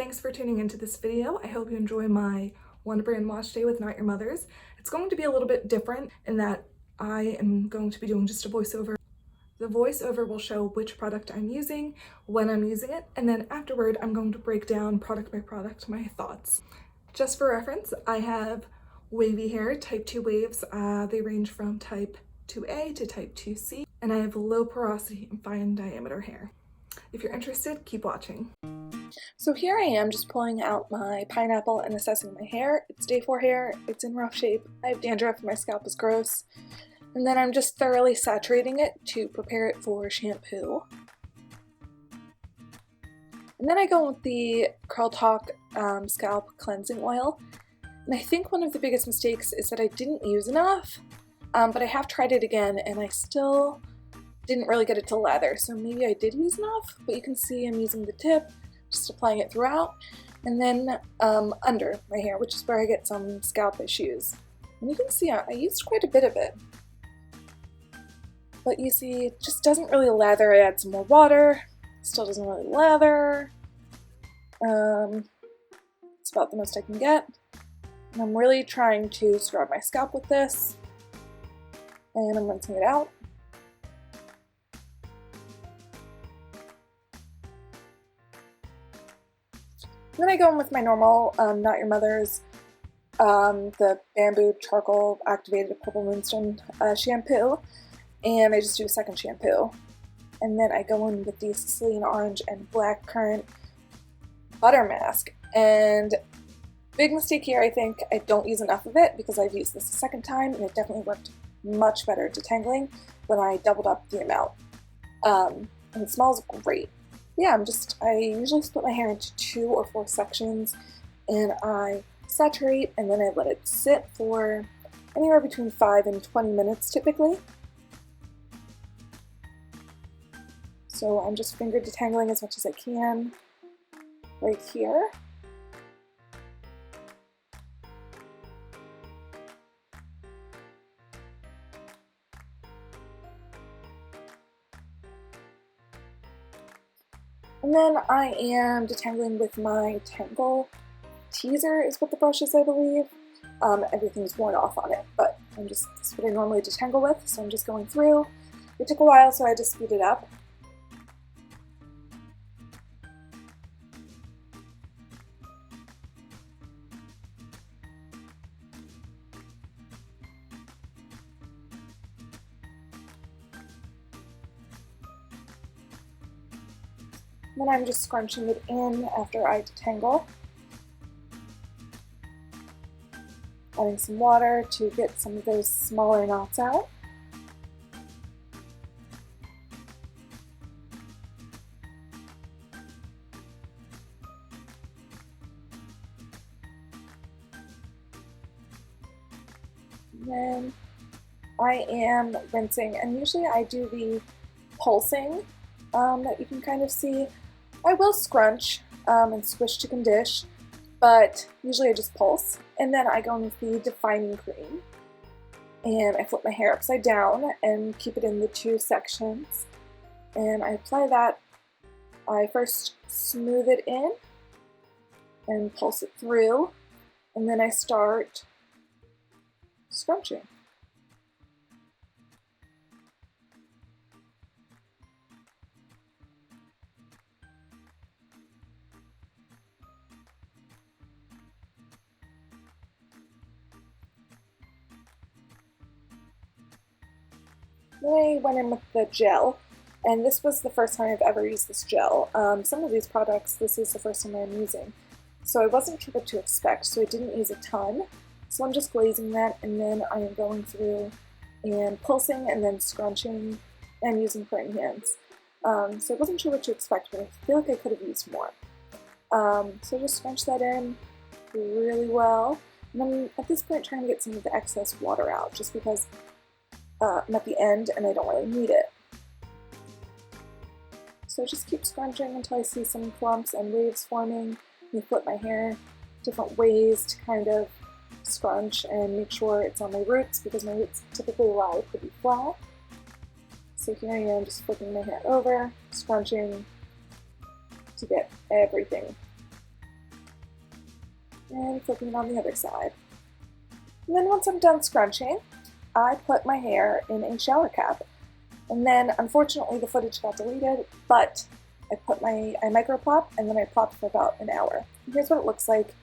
thanks for tuning into this video. I hope you enjoy my one brand wash day with Not Your Mother's. It's going to be a little bit different in that I am going to be doing just a voiceover. The voiceover will show which product I'm using, when I'm using it, and then afterward I'm going to break down product by product my thoughts. Just for reference, I have wavy hair, type 2 waves. They range from type 2A to type 2C, and I have low porosity and fine diameter hair. If you're interested, keep watching. So here I am just pulling out my pineapple and assessing my hair. It's day 4 hair, it's in rough shape, I have dandruff, my scalp is gross. And then I'm just thoroughly saturating it to prepare it for shampoo. And then I go with the Curl Talk Scalp Cleansing Oil. And I think one of the biggest mistakes is that I didn't use enough, but I have tried it again and I still didn't really get it to lather. So maybe I did use enough, but you can see I'm using the tip, just applying it throughout, and then under my hair, which is where I get some scalp issues. And you can see I used quite a bit of it. But you see, it just doesn't really lather. I add some more water, still doesn't really lather. It's about the most I can get. And I'm really trying to scrub my scalp with this, and I'm rinsing it out. Then I go in with my normal Not Your Mother's, the Bamboo Charcoal Activated Purple Moonstone shampoo, and I just do a second shampoo. And then I go in with the Sicilian Orange and Black Currant Butter Mask. And big mistake here, I think I don't use enough of it because I've used this a second time and it definitely worked much better detangling when I doubled up the amount. And it smells great. Yeah, I usually split my hair into 2 or 4 sections, and I saturate and then I let it sit for anywhere between 5 and 20 minutes typically. So I'm just finger detangling as much as I can right here. And then I am detangling with my Tangle Teaser is what the brush is, I believe. Everything's worn off on it, but this is what I normally detangle with, so I'm just going through. It took a while, so I had to speed it up. Then I'm just scrunching it in after I detangle. Adding some water to get some of those smaller knots out. And then I am rinsing, and usually I do the pulsing that you can kind of see. I will scrunch and squish to condish, but usually I just pulse. And then I go in with the defining cream, and I flip my hair upside down and keep it in the 2 sections. And I apply that. I first smooth it in and pulse it through, and then I start scrunching. Then I went in with the gel, and this was the first time I've ever used this gel. Some of these products, this is the first time I'm using, so I wasn't sure what to expect, so I didn't use a ton. So I'm just glazing that, and then I am going through and pulsing and then scrunching and using praying hands. So I wasn't sure what to expect, but I feel like I could have used more. So just scrunch that in really well, and I'm at this point trying to get some of the excess water out, just because I'm at the end and I don't really need it. So just keep scrunching until I see some clumps and waves forming. And flip my hair different ways to kind of scrunch and make sure it's on my roots, because my roots typically lie pretty flat. So here I am just flipping my hair over, scrunching to get everything and flipping it on the other side. And then once I'm done scrunching, I put my hair in a shower cap. And then unfortunately the footage got deleted, but I microplop and then I plopped for about an hour. And here's what it looks like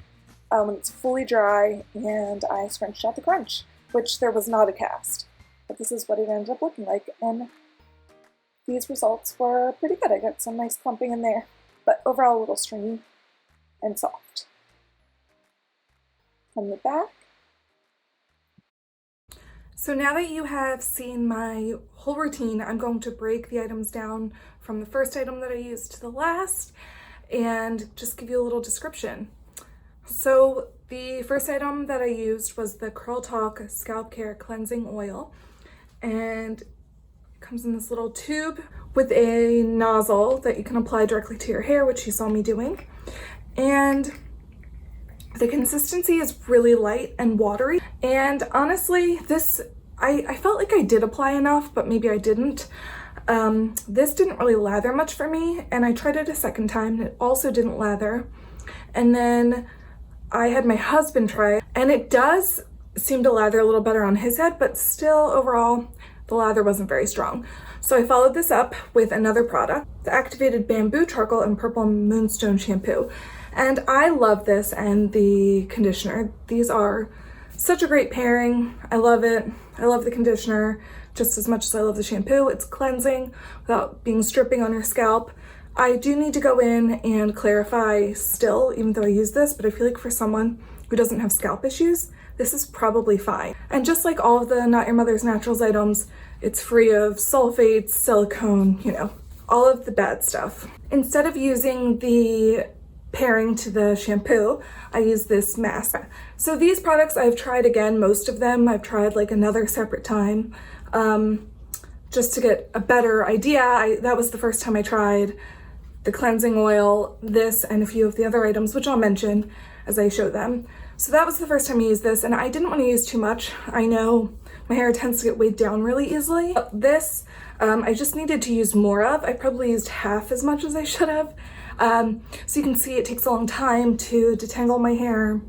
when it's fully dry and I scrunched out the crunch, which there was not a cast. But this is what it ended up looking like, and these results were pretty good. I got some nice clumping in there, but overall a little stringy and soft. From the back. So now that you have seen my whole routine, I'm going to break the items down from the first item that I used to the last and just give you a little description. So the first item that I used was the Curl Talk Scalp Care Cleansing Oil, and it comes in this little tube with a nozzle that you can apply directly to your hair, which you saw me doing. And the consistency is really light and watery. And honestly, this, I felt like I did apply enough, but maybe I didn't. This didn't really lather much for me, and I tried it a second time and it also didn't lather. And then I had my husband try it, and it does seem to lather a little better on his head, but still overall the lather wasn't very strong. So I followed this up with another product, the Activated Bamboo Charcoal and Purple Moonstone Shampoo. And I love this and the conditioner. These are such a great pairing. I love it. I love the conditioner just as much as I love the shampoo. It's cleansing without being stripping on your scalp. I do need to go in and clarify still, even though I use this, but I feel like for someone who doesn't have scalp issues, this is probably fine. And just like all of the Not Your Mother's Naturals items, it's free of sulfates, silicone, you know, all of the bad stuff. Instead of using the pairing to the shampoo, I use this mask. So these products I've tried again, most of them I've tried like another separate time, just to get a better idea. That was the first time I tried the cleansing oil, this, and a few of the other items, which I'll mention as I show them. So that was the first time I used this, and I didn't want to use too much. I know my hair tends to get weighed down really easily. But this, I just needed to use more of. I probably used half as much as I should have. So you can see it takes a long time to detangle my hair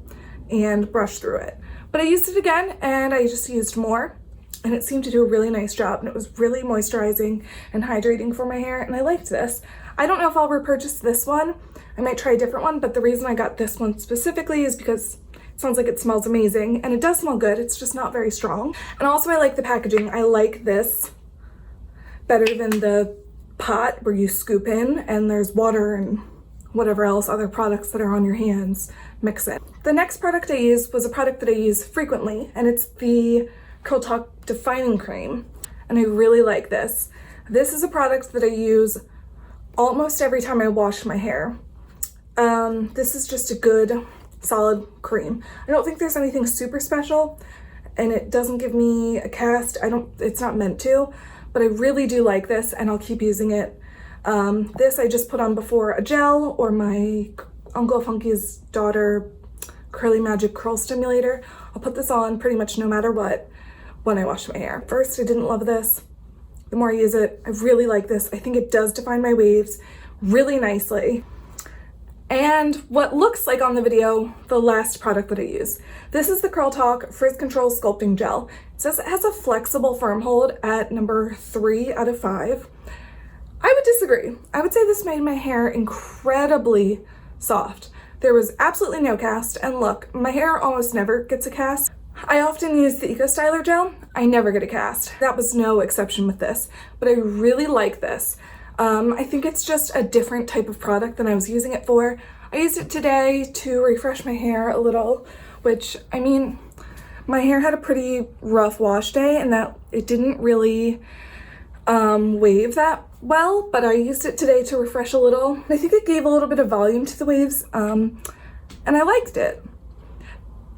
and brush through it. But I used it again, and I just used more, and it seemed to do a really nice job, and it was really moisturizing and hydrating for my hair, and I liked this. I don't know if I'll repurchase this one. I might try a different one, but the reason I got this one specifically is because it sounds like it smells amazing, and it does smell good. It's just not very strong. And also I like the packaging. I like this better than the pot where you scoop in and there's water and whatever else, other products that are on your hands, mix it. The next product I used was a product that I use frequently, and it's the Curl Talk Defining Cream, and I really like this. This is a product that I use almost every time I wash my hair. This is just a good, solid cream. I don't think there's anything super special, and it doesn't give me a cast. It's not meant to, but I really do like this, and I'll keep using it. This I just put on before a gel or my Uncle Funky's daughter Curly Magic Curl Stimulator. I'll put this on pretty much no matter what when I wash my hair. First, I didn't love this. The more I use it, I really like this. I think it does define my waves really nicely. And what looks like on the video, the last product that I use. This is the Curl Talk Frizz Control Sculpting Gel. It says it has a flexible firm hold at number 3 out of 5. I would disagree. I would say this made my hair incredibly soft. There was absolutely no cast, and look, my hair almost never gets a cast. I often use the Eco Styler gel. I never get a cast. That was no exception with this, but I really like this. I think it's just a different type of product than I was using it for. I used it today to refresh my hair a little, which, I mean, my hair had a pretty rough wash day and that it didn't really wave that well, but I used it today to refresh a little. I think it gave a little bit of volume to the waves, and I liked it.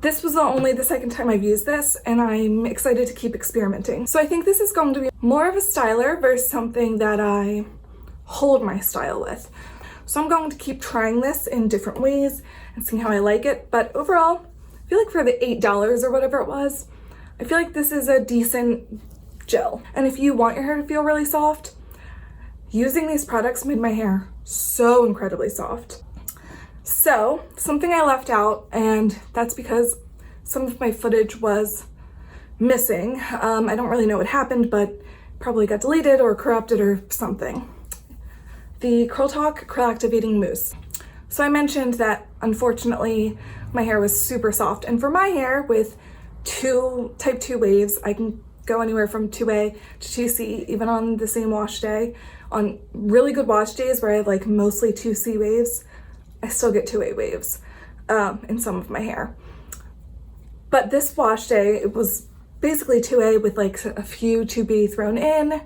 This was only the second time I've used this, and I'm excited to keep experimenting. So I think this is going to be more of a styler versus something that I hold my style with. So I'm going to keep trying this in different ways and see how I like it. But overall, I feel like for the $8 or whatever it was, I feel like this is a decent gel. And if you want your hair to feel really soft, using these products made my hair so incredibly soft. So, something I left out, and that's because some of my footage was missing. I don't really know what happened, but probably got deleted or corrupted or something. The Curl Talk Curl Activating Mousse. So I mentioned that unfortunately my hair was super soft, and for my hair with type 2 waves, I can go anywhere from 2A to 2C even on the same wash day. On really good wash days where I have like mostly 2C waves, I still get 2A waves in some of my hair. But this wash day, it was basically 2A with like a few 2B thrown in.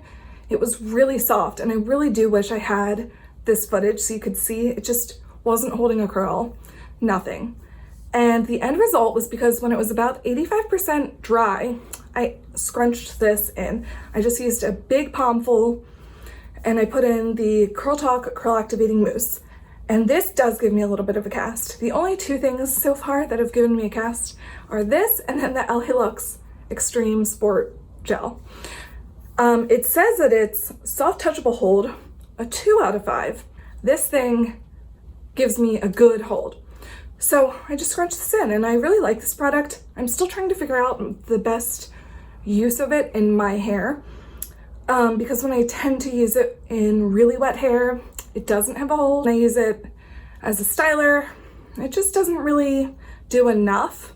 It was really soft, and I really do wish I had this footage so you could see. It just wasn't holding a curl, nothing. And the end result was because when it was about 85% dry, I scrunched this in. I just used a big palmful and I put in the Curl Talk Curl Activating Mousse. And this does give me a little bit of a cast. The only two things so far that have given me a cast are this and then the LA Lux Extreme Sport Gel. It says that it's soft touchable hold, a 2 out of 5. This thing gives me a good hold. So I just scrunched this in, and I really like this product. I'm still trying to figure out the best use of it in my hair, because when I tend to use it in really wet hair, it doesn't have a hold. When I use it as a styler, it just doesn't really do enough.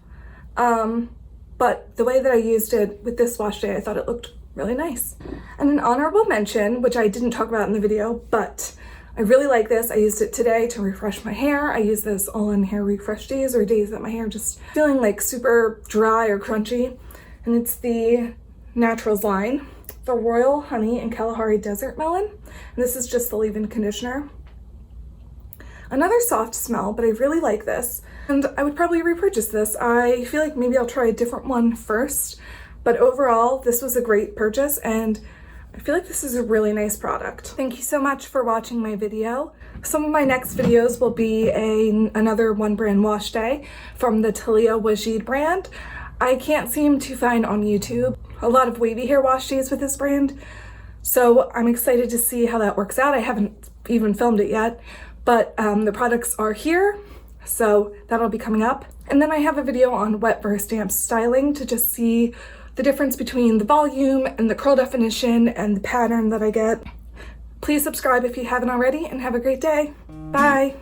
But the way that I used it with this wash day, I thought it looked really nice. And an honorable mention, which I didn't talk about in the video, but I really like this. I used it today to refresh my hair. I use this all on hair refresh days or days that my hair just feeling like super dry or crunchy. And it's the Naturals line, the Royal Honey and Kalahari Desert Melon. And this is just the leave-in conditioner. Another soft smell, but I really like this. And I would probably repurchase this. I feel like maybe I'll try a different one first. But overall, this was a great purchase, and I feel like this is a really nice product. Thank you so much for watching my video. Some of my next videos will be another one brand wash day from the Talia Wajid brand. I can't seem to find on YouTube a lot of wavy hair wash days with this brand, so I'm excited to see how that works out. I haven't even filmed it yet, but the products are here, so that'll be coming up. And then I have a video on wet versus damp styling to just see the difference between the volume and the curl definition and the pattern that I get. Please subscribe if you haven't already, and have a great day. Bye.